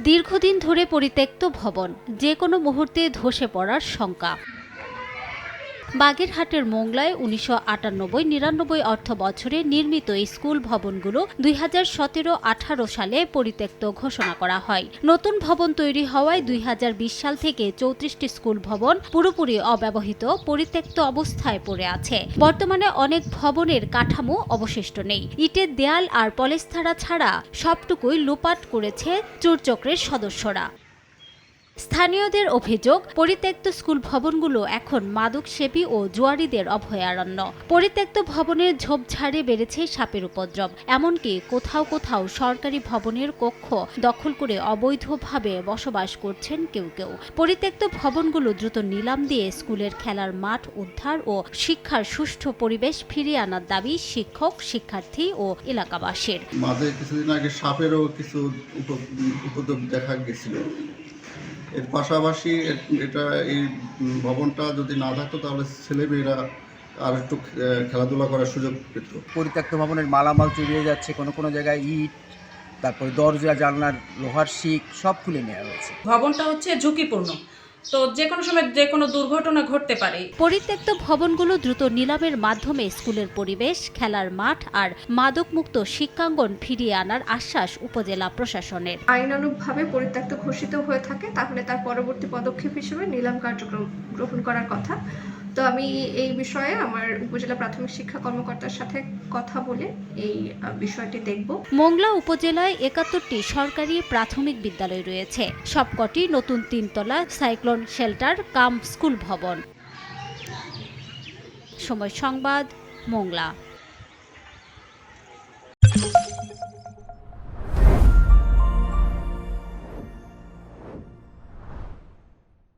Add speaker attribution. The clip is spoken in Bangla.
Speaker 1: দীর্ঘদিন ধরে পরিত্যক্ত ভবন, যে কোনো মুহূর্তে ধসে পড়ার শঙ্কা। বাগেরহাটের মোংলায় ১৯৯৮-৯৯ অর্থ বছরে নির্মিত এই স্কুল ভবনগুলো ২০১৭-১৮ সালে পরিত্যক্ত ঘোষণা করা হয়। নতুন ভবন তৈরি হওয়ায় ২০২০ সাল থেকে ৩৪টি স্কুল ভবন পুরোপুরি অব্যবহৃত পরিত্যক্ত অবস্থায় পড়ে আছে। বর্তমানে অনেক ভবনের কাঠামো অবশিষ্ট নেই। ইটের দেয়াল আর পলেস্তারা ছাড়া সবটুকুই লুটপাট করেছে চোরচক্রের সদস্যরা। স্থানীয়দের অভিযোগ, পরিত্যক্ত স্কুল ভবনগুলো এখন মাদকসেবী ও জুয়ারিদের অভয়ারণ্য। পরিত্যক্ত ভবনের ঝোপঝাড়ে বেড়েছে সাপের উপদ্রব। এমনকি কোথাও কোথাও সরকারি ভবনের কক্ষ দখল করে অবৈধভাবে বসবাস করছেন কেউ কেউ। পরিত্যক্ত ভবনগুলো দ্রুত নিলাম দিয়ে স্কুলের খেলার মাঠ উদ্ধার ও শিক্ষার সুষ্ঠু পরিবেশ ফিরিয়ে আনার দাবি শিক্ষক, শিক্ষার্থী ও এলাকাবাসীর।
Speaker 2: মাঝে কিছুদিন আগে সাপেরও কিছু উপদ্রব দেখা গেছিল। এর পাশাপাশি এই ভবনটা যদি না থাকতো তাহলে ছেলেমেয়েরা আর একটু খেলাধুলা করার সুযোগ পেত।
Speaker 3: পরিত্যক্ত ভবনের মালামাল চুরি হয়ে যাচ্ছে, কোনো জায়গায় ইট, তারপরে দরজা জানলার লোহার শিক সব খুলে নেওয়া হয়েছে।
Speaker 4: ভবনটা হচ্ছে ঝুঁকিপূর্ণ, তো যে কোনো সময় যে কোনো দুর্ঘটনা ঘটতে পারে।
Speaker 1: পরিত্যক্ত ভবনগুলো দ্রুত নিলামের মাধ্যমে স্কুলের পরিবেশ, খেলার মাঠ আর মাদকমুক্ত শিক্ষাঙ্গন ফিরিয়ে আনার আশ্বাস উপজেলা প্রশাসনের।
Speaker 5: আইনানুগভাবে পরিত্যক্ত ঘোষিত হয়ে থাকে তাহলে তার পরবর্তী পদক্ষেপ হিসেবে নিলাম কার্যক্রম গ্রহণ করার কথা। তো আমি এই বিষয়ে আমার উপজেলা প্রাথমিক শিক্ষা কর্মকর্তার সাথে কথা বলে এই বিষয়টি দেখব।
Speaker 1: মোংলা উপজেলায় ৭১টি সরকারি প্রাথমিক বিদ্যালয় রয়েছে, সবকটি নতুন ৩-তলা সাইক্লোন শেল্টার কাম স্কুল ভবন। সময় সংবাদ, মোংলা।